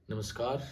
नमस्कार।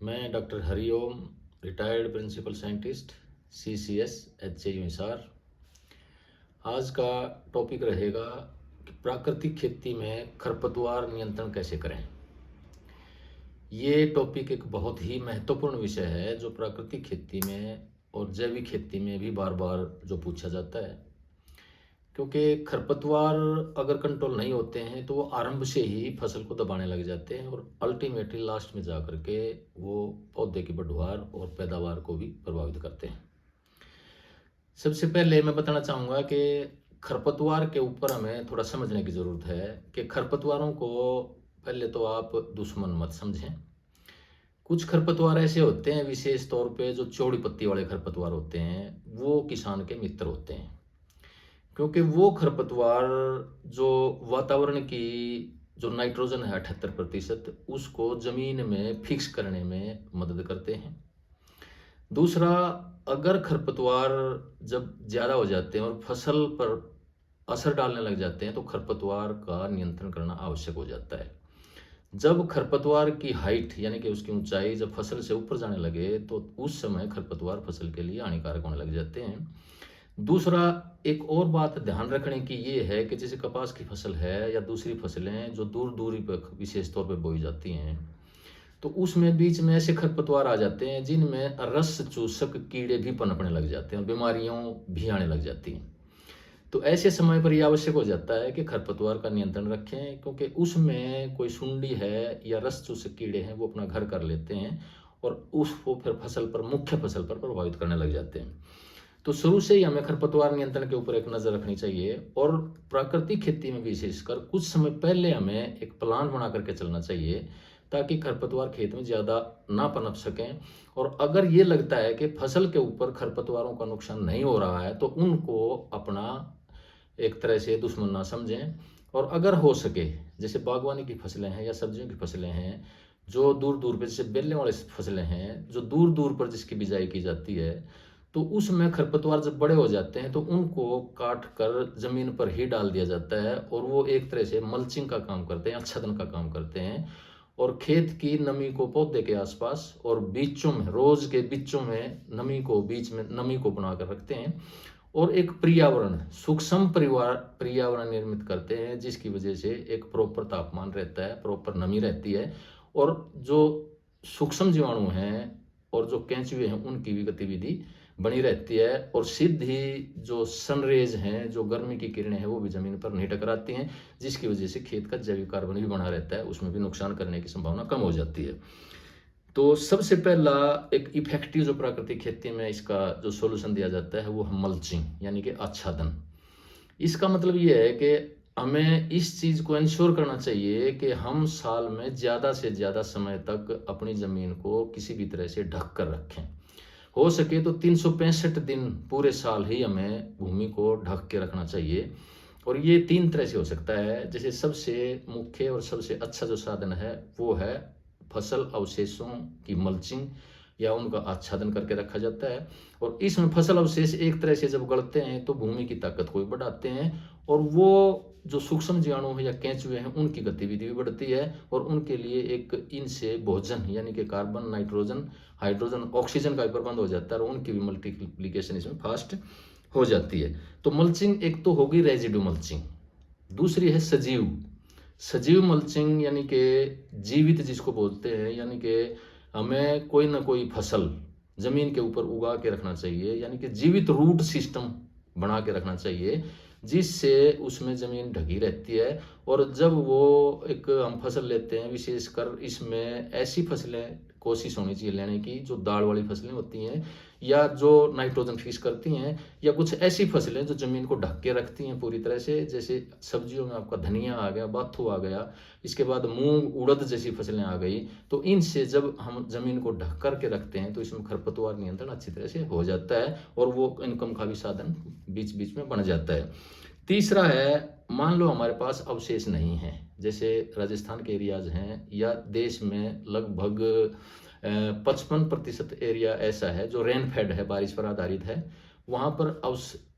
मैं doctor Hariom, retired principal scientist, CCS HCU Hisar. आज का टॉपिक रहेगा कि प्राकृतिक खेती में खरपतवार नियंत्रण कैसे करें। ये टॉपिक एक बहुत ही महत्वपूर्ण विषय है जो प्राकृतिक खेती में और जैविक खेती में भी बार बार जो पूछा जाता है, क्योंकि खरपतवार अगर कंट्रोल नहीं होते हैं तो वो आरंभ से ही फसल को दबाने लग जाते हैं और अल्टीमेटली लास्ट में जा करके वो पौधे की बढ़वार और पैदावार को भी प्रभावित करते हैं। सबसे पहले मैं बताना चाहूँगा कि खरपतवार के ऊपर हमें थोड़ा समझने की ज़रूरत है कि खरपतवारों को पहले तो आप दुश्मन मत समझें। कुछ खरपतवार ऐसे होते हैं, विशेष तौर पे जो चौड़ी पत्ती वाले खरपतवार होते हैं, वो किसान के मित्र होते हैं, क्योंकि वो खरपतवार जो वातावरण की जो नाइट्रोजन है 78% उसको जमीन में फिक्स करने में मदद करते हैं। दूसरा, अगर खरपतवार जब ज़्यादा हो जाते हैं और फसल पर असर डालने लग जाते हैं तो खरपतवार का नियंत्रण करना आवश्यक हो जाता है। जब खरपतवार की हाइट यानी कि उसकी ऊंचाई जब फसल से ऊपर जाने लगे तो उस समय खरपतवार फसल के लिए हानिकारक होने लग जाते हैं। दूसरा, एक और बात ध्यान रखने की ये है कि जैसे कपास की फसल है या दूसरी फसलें जो दूर दूरी पर विशेष तौर पर बोई जाती हैं, तो उसमें बीच में ऐसे खरपतवार आ जाते हैं जिनमें रस चूसक कीड़े भी पनपने लग जाते हैं और बीमारियों भी आने लग जाती हैं। तो ऐसे समय पर यह आवश्यक हो जाता है कि खरपतवार का नियंत्रण रखें, क्योंकि उसमें कोई सुंडी है या रस चूसक कीड़े हैं वो अपना घर कर लेते हैं और उसको फिर फसल पर, मुख्य फसल पर प्रभावित करने लग जाते हैं। तो शुरू से ही हमें खरपतवार नियंत्रण के ऊपर एक नज़र रखनी चाहिए और प्राकृतिक खेती में विशेषकर कुछ समय पहले हमें एक प्लान बना करके चलना चाहिए ताकि खरपतवार खेत में ज़्यादा ना पनप सकें। और अगर ये लगता है कि फसल के ऊपर खरपतवारों का नुकसान नहीं हो रहा है तो उनको अपना एक तरह से दुश्मन ना समझें। और अगर हो सके, जैसे बागवानी की फसलें हैं या सब्जियों की फसलें हैं जो दूर दूर पर, जैसे बेलने वाले फसलें हैं जो दूर दूर पर जिसकी बिजाई की जाती है, तो उसमें खरपतवार जब बड़े हो जाते हैं तो उनको काट कर जमीन पर ही डाल दिया जाता है और वो एक तरह से मल्चिंग का काम करते हैं, आच्छादन का काम करते हैं और खेत की नमी को पौधे के आसपास और बीचों में, रोज के बीचों में नमी को, बीच में नमी को बनाकर रखते हैं और एक पर्यावरण, सूक्ष्म पर्यावरण निर्मित करते हैं जिसकी वजह से एक प्रॉपर तापमान रहता है, प्रॉपर नमी रहती है और जो सूक्ष्म जीवाणु हैं और जो केंचुए हैं उनकी भी गतिविधि बनी रहती है और सीधी जो सनरेज हैं, जो गर्मी की किरणें हैं, वो भी जमीन पर नहीं टकराती हैं, जिसकी वजह से खेत का जैविक कार्बन भी बना रहता है, उसमें भी नुकसान करने की संभावना कम हो जाती है। तो सबसे पहला एक इफेक्टिव जो प्राकृतिक खेती में इसका जो सॉल्यूशन दिया जाता है वो है मल्चिंग यानी कि आच्छादन। इसका मतलब ये है कि हमें इस चीज़ को इंश्योर करना चाहिए कि हम साल में ज़्यादा से ज़्यादा समय तक अपनी ज़मीन को किसी भी तरह से ढक कर रखें। हो सके तो 365 दिन पूरे साल ही हमें भूमि को ढक के रखना चाहिए और ये 3 तरह से हो सकता है। जैसे सबसे मुख्य और सबसे अच्छा जो साधन है वो है फसल अवशेषों की मल्चिंग या उनका आच्छादन करके रखा जाता है और इसमें फसल अवशेष एक तरह से जब गलते हैं तो भूमि की ताकत को भी बढ़ाते हैं और वो जो सूक्ष्म जीवाणु है या केंचुए हैं उनकी गतिविधि भी बढ़ती है और उनके लिए एक इनसे भोजन यानी कि कार्बन, नाइट्रोजन, हाइड्रोजन, ऑक्सीजन का भी प्रबंध हो जाता है और उनकी भी मल्टीप्लिकेशन इसमें फास्ट हो जाती है। तो मल्चिंग एक तो होगी रेजिडू मल्चिंग, दूसरी है सजीव सजीव मल्चिंग यानी कि जीवित जिसको बोलते हैं, यानी कि हमें कोई ना कोई फसल जमीन के ऊपर उगा के रखना चाहिए, यानी कि जीवित रूट सिस्टम बना के रखना चाहिए जिससे उसमें ज़मीन ढकी रहती है। और जब वो एक हम फसल लेते हैं, विशेषकर इसमें ऐसी फसलें कोशिश होनी चाहिए लेने की जो दाल वाली फसलें होती हैं या जो नाइट्रोजन फिक्स करती हैं या कुछ ऐसी फसलें जो ज़मीन को ढक के रखती हैं पूरी तरह से। जैसे सब्जियों में आपका धनिया आ गया, बाथू आ गया, इसके बाद मूंग, उड़द जैसी फसलें आ गई। तो इनसे जब हम ज़मीन को ढक कर के रखते हैं तो इसमें खरपतवार नियंत्रण अच्छी तरह से हो जाता है और वो इनकम का भी साधन बीच बीच में बन जाता है। तीसरा है, मान लो हमारे पास अवशेष नहीं है, जैसे राजस्थान के एरियाज हैं या देश में लगभग 55% एरिया ऐसा है जो रेन फेड है, बारिश पर आधारित है। वहाँ पर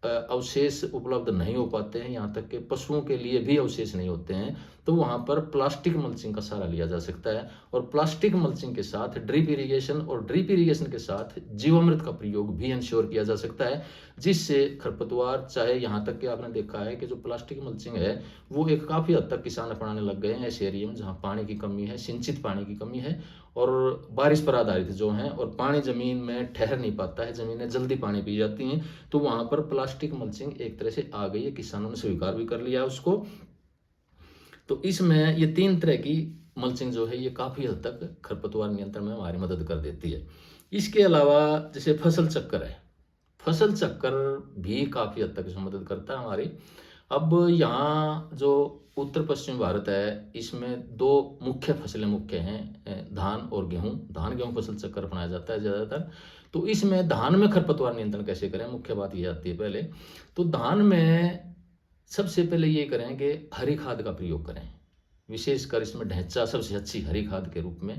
अवशेष उपलब्ध नहीं हो पाते हैं, यहाँ तक कि पशुओं के लिए भी अवशेष नहीं होते हैं, तो वहाँ पर प्लास्टिक मल्चिंग का सहारा लिया जा सकता है। और प्लास्टिक मल्चिंग के साथ ड्रिप इरिगेशन और ड्रिप इरिगेशन के साथ जीवामृत का प्रयोग भी इंश्योर किया जा सकता है, जिससे खरपतवार, चाहे यहाँ तक कि आपने देखा है कि जो प्लास्टिक मल्चिंग है वो एक काफ़ी हद तक किसान अपनाने लग गए हैं ऐसे एरिया में जहाँ पानी की कमी है, सिंचित पानी की कमी है और बारिश पर आधारित जो हैं, और पानी ज़मीन में ठहर नहीं पाता है, ज़मीनें जल्दी पानी पी जाती हैं, तो वहाँ पर प्लास्टिक मल्चिंग एक तरह से आ गई है, किसानों ने स्वीकार भी कर लिया है उसको। तो इसमें ये 3 तरह की मल्चिंग जो है ये काफ़ी हद तक खरपतवार नियंत्रण में हमारी मदद कर देती है। इसके अलावा जैसे फसल चक्कर है, फसल चक्कर भी काफ़ी हद तक इसमें मदद करता है हमारी। अब यहाँ जो उत्तर पश्चिम भारत है, इसमें 2 मुख्य फसलें मुख्य हैं, धान और गेहूँ। धान गेहूँ फसल चक्कर अपनाया जाता है ज़्यादातर। तो इसमें धान में खरपतवार नियंत्रण कैसे करें, मुख्य बात ये आती है पहले। तो धान में सबसे पहले ये करें कि हरी खाद का प्रयोग करें, विशेषकर इसमें ढैंचा सबसे अच्छी हरी खाद के रूप में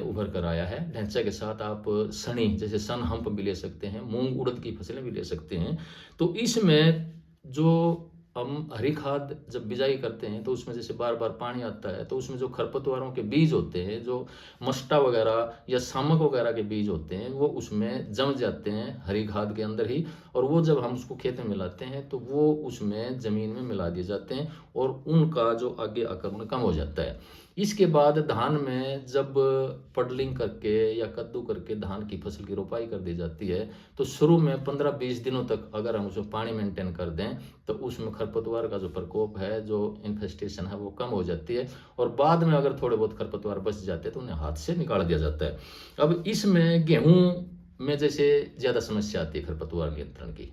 उभर कर आया है। ढैंचा के साथ आप सनी जैसे सन हम्प भी ले सकते हैं, मूंग उड़द की फसलें भी ले सकते हैं। तो इसमें जो हम हरी खाद जब बिजाई करते हैं तो उसमें जैसे बार बार पानी आता है, तो उसमें जो खरपतवारों के बीज होते हैं, जो मस्टा वगैरह या सामक वगैरह के बीज होते हैं, वो उसमें जम जाते हैं हरी खाद के अंदर ही, और वो जब हम उसको खेत में मिलाते हैं तो वो उसमें ज़मीन में मिला दिए जाते हैं और उनका जो आगे आक्रमण कम हो जाता है। इसके बाद धान में जब पडलिंग करके या कद्दू करके धान की फसल की रोपाई कर दी जाती है, तो शुरू में 15-20 दिनों तक अगर हम उसमें पानी मेंटेन कर दें तो उसमें खरपतवार का जो प्रकोप है, जो इन्फेस्टेशन है, वो कम हो जाती है। और बाद में अगर थोड़े बहुत खरपतवार बच जाते हैं तो उन्हें हाथ से निकाल दिया जाता है। अब इसमें गेहूँ में जैसे ज़्यादा समस्या आती है खरपतवार नियंत्रण की,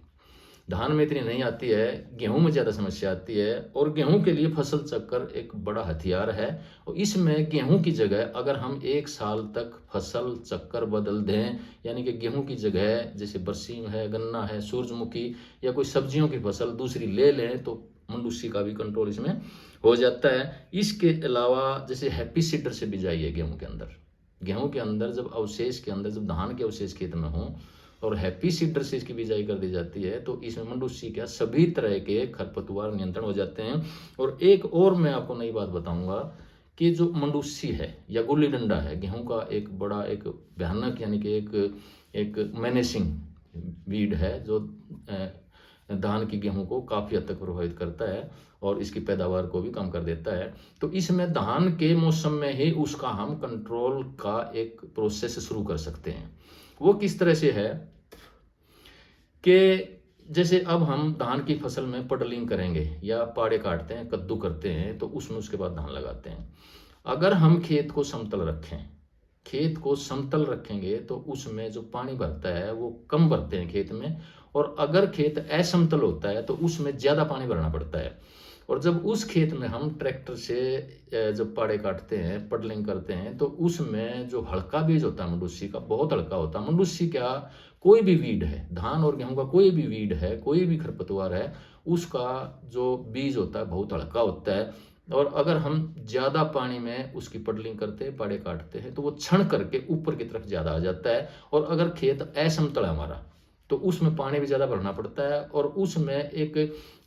धान में इतनी नहीं आती है, गेहूं में ज़्यादा समस्या आती है। और गेहूं के लिए फसल चक्कर एक बड़ा हथियार है, और इसमें गेहूं की जगह अगर हम 1 साल तक फसल चक्कर बदल दें, यानी कि गेहूं की जगह जैसे बरसीम है, गन्ना है, सूरजमुखी या कोई सब्जियों की फसल दूसरी ले लें, तो मंडूसी का भी कंट्रोल इसमें हो जाता है। इसके अलावा जैसे हैप्पी सीडर से बिजाई है गेहूँ के अंदर, गेहूँ के अंदर जब अवशेष के अंदर जब धान के अवशेष खेत में हों और हैप्पी सीडर से इसकी बिजाई कर दी जाती है, तो इसमें मंडूसी क्या सभी तरह के खरपतवार नियंत्रण हो जाते हैं। और एक और मैं आपको नई बात बताऊंगा कि जो मंडूसी है या गुल्ली डंडा है, गेहूं का एक बड़ा एक भयानक यानी कि एक मैनेसिंग वीड है, जो धान की गेहूं को काफ़ी हद तक प्रभावित करता है और इसकी पैदावार को भी कम कर देता है। तो इसमें धान के मौसम में ही उसका हम कंट्रोल का एक प्रोसेस शुरू कर सकते हैं। वो किस तरह से है कि जैसे अब हम धान की फसल में पडलिंग करेंगे या पाड़े काटते हैं, कद्दू करते हैं, तो उसमें उसके बाद धान लगाते हैं। अगर हम खेत को समतल रखें, खेत को समतल रखेंगे तो उसमें जो पानी भरता है वो कम भरते हैं खेत में, और अगर खेत असमतल होता है तो उसमें ज़्यादा पानी भरना पड़ता है। और जब उस खेत में हम ट्रैक्टर से जब पाड़े काटते हैं, पडलिंग करते हैं, तो उसमें जो हल्का बीज होता है मंडूसी का, बहुत हल्का होता है। मंडूसी क्या, कोई भी वीड है, धान और गेहूं का कोई भी वीड है, कोई भी खरपतवार है, उसका जो बीज होता है बहुत हल्का होता है। और अगर हम ज़्यादा पानी में उसकी पडलिंग करते हैं, पाड़े काटते हैं, तो वो क्षण करके ऊपर की तरफ ज़्यादा आ जाता है। और अगर खेत असमतल है हमारा, तो उसमें पानी भी ज़्यादा भरना पड़ता है, और उसमें एक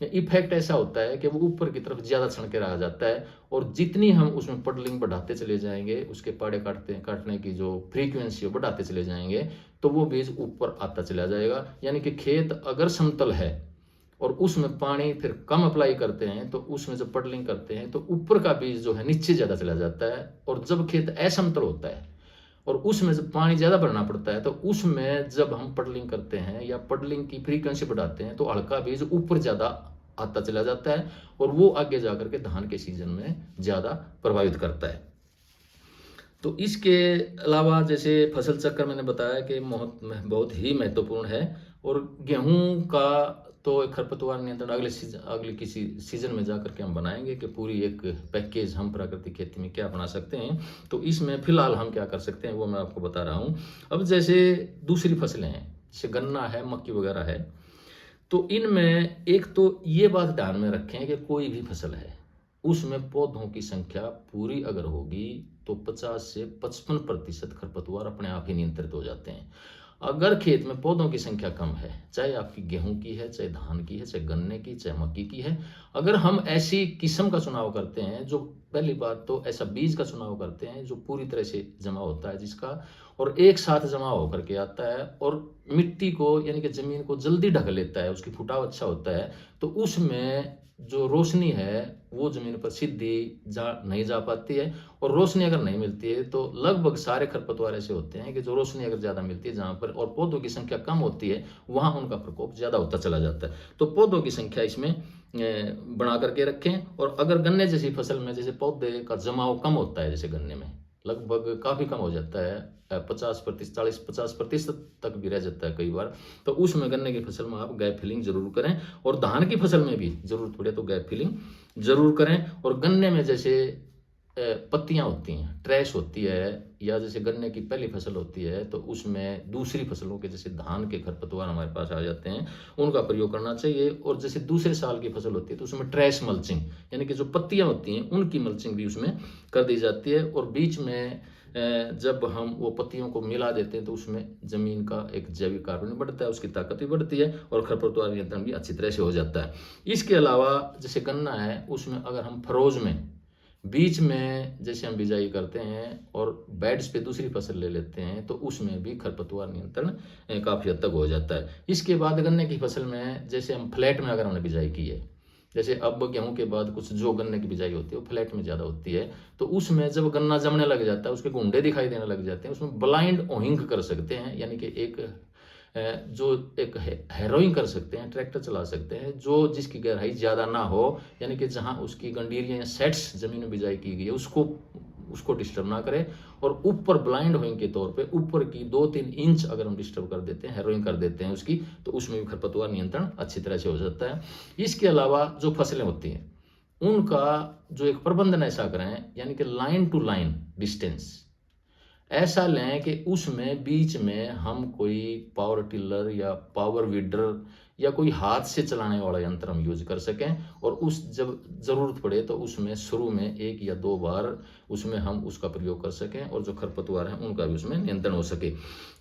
इफेक्ट ऐसा होता है कि वो ऊपर की तरफ ज़्यादा छण के रह जाता है। और जितनी हम उसमें पडलिंग बढ़ाते चले जाएंगे, उसके पाड़े काटने की जो फ्रीक्वेंसी है बढ़ाते चले जाएंगे, तो वो बीज ऊपर आता चला जाएगा। यानी कि खेत अगर समतल है और उसमें पानी फिर कम अप्लाई करते हैं, तो उसमें जब पडलिंग करते हैं तो ऊपर का बीज जो है नीचे ज़्यादा चला जाता है। और जब खेत असमतल होता है और उसमें जब पानी ज़्यादा भरना पड़ता है, तो उसमें जब हम पडलिंग करते हैं या पडलिंग की फ्रीक्वेंसी बढ़ाते हैं, तो हल्का बीज ऊपर ज़्यादा आता चला जाता है, और वो आगे जाकर के धान के सीजन में ज़्यादा प्रभावित करता है। तो इसके अलावा जैसे फसल चक्कर मैंने बताया कि बहुत ही महत्वपूर्ण है। और गेहूं का तो खरपतवार नियंत्रण अगले किसी सीजन में जाकर के हम बनाएंगे कि पूरी एक पैकेज हम प्राकृतिक खेती में क्या बना सकते हैं। तो इसमें फिलहाल हम क्या कर सकते हैं वो मैं आपको बता रहा हूँ। अब जैसे दूसरी फसलें हैं, जैसे गन्ना है, मक्की वगैरह है, तो इनमें एक तो ये बात ध्यान में रखें कि कोई भी फसल है उसमें पौधों की संख्या पूरी अगर होगी तो 50 से 55% खरपतवार अपने आप ही नियंत्रित हो जाते हैं। अगर खेत में पौधों की संख्या कम है, चाहे आपकी गेहूं की है, चाहे धान की है, चाहे गन्ने की, चाहे मक्की की है, अगर हम ऐसी किस्म का चुनाव करते हैं, जो पहली बात तो ऐसा बीज का चुनाव करते हैं जो पूरी तरह से जमा होता है जिसका, और एक साथ जमा होकर के आता है और मिट्टी को यानी कि जमीन को जल्दी ढक लेता है, उसकी फुटाव अच्छा होता है, तो उसमें जो रोशनी है वो जमीन पर सीधी नहीं जा पाती है। और रोशनी अगर नहीं मिलती है तो लगभग सारे खरपतवार ऐसे होते हैं कि जो रोशनी अगर ज़्यादा मिलती है जहाँ पर, और पौधों की संख्या कम होती है, वहाँ उनका प्रकोप ज़्यादा होता चला जाता है। तो पौधों की संख्या इसमें बना करके रखें। और अगर गन्ने जैसी फसल में जैसे पौधे का जमाव कम होता है, जैसे गन्ने में लगभग काफ़ी कम हो जाता है, 50%, 40-50% तक भी रह जाता है कई बार, तो उसमें गन्ने की फसल में आप गैप फिलिंग जरूर करें। और धान की फसल में भी जरूरत पड़े तो गैप फिलिंग जरूर करें। और गन्ने में जैसे पत्तियां होती हैं, ट्रैश होती है, या जैसे गन्ने की पहली फसल होती है तो उसमें दूसरी फसलों के जैसे धान के खरपतवार हमारे पास आ जाते हैं, उनका प्रयोग करना चाहिए। और जैसे दूसरे साल की फसल होती है तो उसमें ट्रैश मल्चिंग यानी कि जो पत्तियां होती हैं उनकी मल्चिंग भी उसमें कर दी जाती है। और बीच में जब हम वो पत्तियों को मिला देते हैं तो उसमें जमीन का एक जैविक कार्बन बढ़ता है, उसकी ताकत भी बढ़ती है और खरपतवार नियंत्रण भी अच्छी तरह से हो जाता है। इसके अलावा जैसे गन्ना है उसमें अगर हम फरोज में बीच में जैसे हम बिजाई करते हैं और बेड्स पे दूसरी फसल ले लेते हैं तो उसमें भी खरपतवार नियंत्रण काफ़ी हद तक हो जाता है। इसके बाद गन्ने की फसल में जैसे हम फ्लैट में अगर हमने बिजाई की है, जैसे अब गेहूं के बाद कुछ जो गन्ने की बिजाई होती है वो फ्लैट में ज़्यादा होती है, तो उसमें जब गन्ना जमने लग जाता है, उसके गुंडे दिखाई देने लग जाते हैं, उसमें ब्लाइंड ओहिंग कर सकते हैं, यानी कि एक जो एक हैरोइंग कर सकते हैं, ट्रैक्टर चला सकते हैं जो जिसकी गहराई ज़्यादा ना हो, यानी कि जहां उसकी गंडीरियाँ या सेट्स जमीन में बिजाई की गई है उसको डिस्टर्ब ना करें। और ऊपर ब्लाइंड होइंग के तौर पे ऊपर की 2-3 इंच अगर हम डिस्टर्ब कर देते हैं, हैरोइंग कर देते हैं उसकी, तो उसमें भी खरपतवार नियंत्रण अच्छी तरह से हो जाता है। इसके अलावा जो फसलें होती हैं उनका जो एक प्रबंधन ऐसा करें, यानी कि लाइन टू लाइन डिस्टेंस ऐसा लें कि उसमें बीच में हम कोई पावर टिलर या पावर वीडर या कोई हाथ से चलाने वाला यंत्र हम यूज कर सकें। और उस जब ज़रूरत पड़े तो उसमें शुरू में 1 या 2 बार उसमें हम उसका प्रयोग कर सकें और जो खरपतवार हैं उनका भी उसमें नियंत्रण हो सके।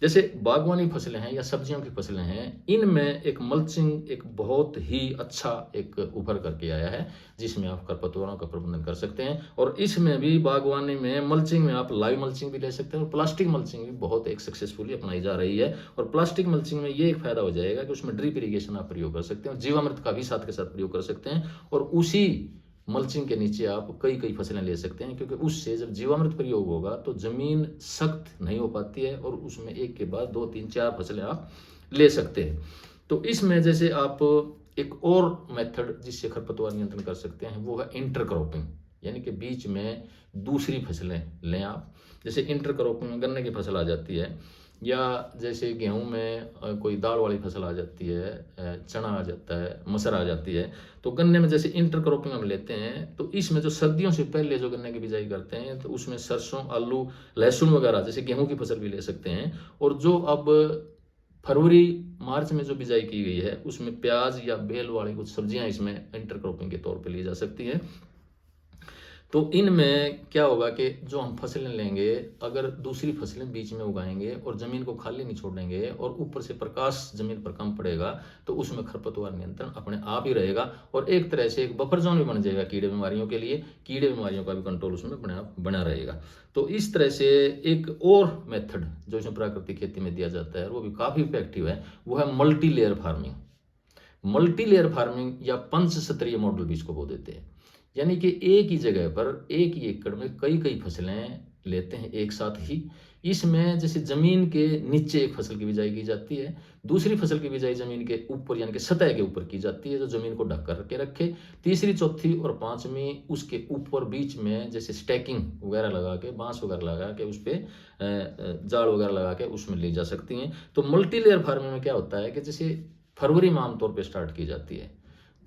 जैसे बागवानी फसलें हैं या सब्जियों की फसलें हैं, इनमें एक मल्चिंग एक बहुत ही अच्छा एक उभर करके आया है जिसमें आप खरपतवारों का प्रबंधन कर सकते हैं। और इसमें भी बागवानी में मल्चिंग में आप लाइव मल्चिंग भी ले सकते हैं और प्लास्टिक मल्चिंग भी बहुत एक सक्सेसफुली अपनाई जा रही है। और प्लास्टिक मल्चिंग में ये एक फायदा हो जाएगा कि उसमें ड्रिप इरिगेशन आप प्रयोग कर सकते हैं और जीवामृत का भी साथ के साथ प्रयोग कर सकते हैं। और उसी मल्चिंग के नीचे आप कई फसलें ले सकते हैं, क्योंकि उससे जब जीवामृत प्रयोग होगा तो जमीन सख्त नहीं हो पाती है और उसमें एक के बाद 2-3-4 फसलें आप ले सकते हैं। तो इसमें जैसे आप एक और मेथड जिससे खरपतवार नियंत्रण कर सकते हैं वो है इंटरक्रॉपिंग, यानी कि बीच में दूसरी फसलें लें आप। जैसे इंटरक्रॉपिंग में गन्ने की फसल आ जाती है, या जैसे गेहूं में कोई दाल वाली फसल आ जाती है, चना आ जाता है, मसर आ जाती है, तो गन्ने में जैसे इंटरक्रॉपिंग हम लेते हैं तो इसमें जो सर्दियों से पहले जो गन्ने की बिजाई करते हैं तो उसमें सरसों, आलू, लहसुन वगैरह जैसे गेहूं की फसल भी ले सकते हैं। और जो अब फरवरी मार्च में जो बिजाई की गई है उसमें प्याज या बेल वाली कुछ सब्जियां इसमें इंटरक्रॉपिंग के तौर पे ली जा सकती हैं। तो इनमें क्या होगा कि जो हम फसलें लेंगे, अगर दूसरी फसलें बीच में उगाएंगे और ज़मीन को खाली नहीं छोड़ेंगे और ऊपर से प्रकाश ज़मीन पर कम पड़ेगा तो उसमें खरपतवार नियंत्रण अपने आप ही रहेगा और एक तरह से एक बफर जोन भी बन जाएगा कीड़े बीमारियों के लिए, कीड़े बीमारियों का भी कंट्रोल उसमें अपने आप बना रहेगा। तो इस तरह से एक और मेथड जो इसमें प्राकृतिक खेती में दिया जाता है वो भी काफ़ी इफेक्टिव है, वो है multi layer farming. Multi layer farming या पंच स्तरीय मॉडल भी इसको बोल देते हैं, यानी कि एक ही जगह पर एक ही एकड़ में कई फसलें लेते हैं एक साथ ही। इसमें जैसे जमीन के नीचे एक फसल की बिजाई की जाती है, दूसरी फसल की बिजाई जमीन के ऊपर यानी कि सतह के ऊपर की जाती है जो जमीन को ढक कर के रखे, तीसरी, चौथी और पांचवी उसके ऊपर बीच में जैसे स्टैकिंग वगैरह लगा के, बांस वगैरह लगा के, उस पर जाड़ वगैरह लगा के उसमें ली जा सकती हैं। तो मल्टी लेयर फार्मिंग में क्या होता है कि जैसे फरवरी में आमतौर पर स्टार्ट की जाती है,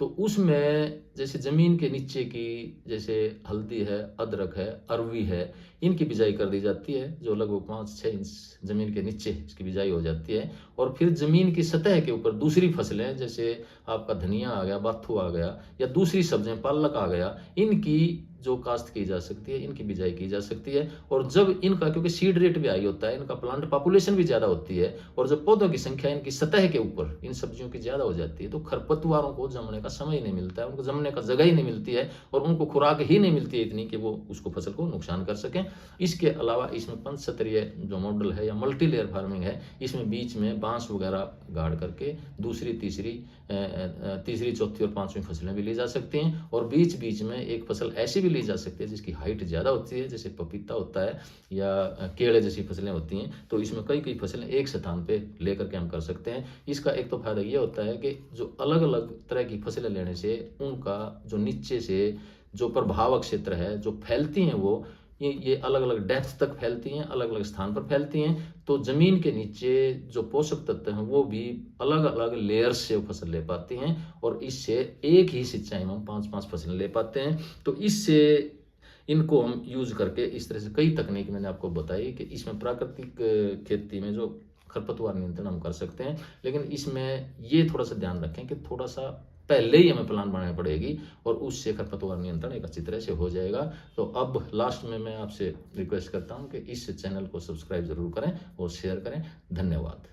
तो उसमें जैसे ज़मीन के नीचे की जैसे हल्दी है, अदरक है, अरवी है, इनकी बिजाई कर दी जाती है जो लगभग 5-6 इंच ज़मीन के नीचे इसकी बिजाई हो जाती है। और फिर ज़मीन की सतह के ऊपर दूसरी फसलें जैसे आपका धनिया आ गया, बाथू आ गया, या दूसरी सब्जियां पालक आ गया, इनकी जो काश्त की जा सकती है, इनकी बिजाई की जा सकती है। और जब इनका, क्योंकि सीड रेट भी हाई होता है, इनका प्लांट पॉपुलेशन भी ज़्यादा होती है, और जब पौधों की संख्या इनकी सतह के ऊपर इन सब्जियों की ज़्यादा हो जाती है, तो खरपतवारों को जमने का समय ही नहीं मिलता है, उनको जमने का जगह ही नहीं मिलती है, और उनको खुराक ही नहीं मिलती है इतनी कि वो उसको फसल को नुकसान कर सकें। इसके अलावा इसमें पंचस्तरीय जो मॉडल है या मल्टी लेयर फार्मिंग है, इसमें बीच में बांस वगैरह गाड़ करके दूसरी, तीसरी, चौथी और पांचवी फसलें भी ली जा सकती हैं। और बीच बीच में एक फसल ऐसी भी ली जा सकती है जिसकी हाइट ज़्यादा होती है, जैसे पपीता होता है या केले जैसी फसलें होती हैं, तो इसमें कई कई फसलें एक स्थान पे लेकर के हम कर सकते हैं। इसका एक तो फायदा ये होता है कि जो अलग अलग तरह की फसलें लेने से उनका जो नीचे से जो प्रभावक क्षेत्र है, जो फैलती हैं, वो ये अलग अलग डेप्थ तक फैलती हैं, अलग अलग स्थान पर फैलती हैं, तो जमीन के नीचे जो पोषक तत्व हैं वो भी अलग अलग लेयर्स से फसल ले पाती हैं, और इससे एक ही सिंचाई में हम 5-5 फसलें ले पाते हैं। तो इससे इनको हम यूज करके इस तरह से कई तकनीक मैंने आपको बताई कि इसमें प्राकृतिक खेती में जो खरपतवार नियंत्रण हम कर सकते हैं, लेकिन इसमें ये थोड़ा सा ध्यान रखें कि थोड़ा सा पहले ही हमें प्लान बनानी पड़ेगी, और उससे खरपतवार नियंत्रण एक अच्छी तरह से हो जाएगा। तो अब लास्ट में मैं आपसे रिक्वेस्ट करता हूं कि इस चैनल को सब्सक्राइब जरूर करें और शेयर करें। धन्यवाद।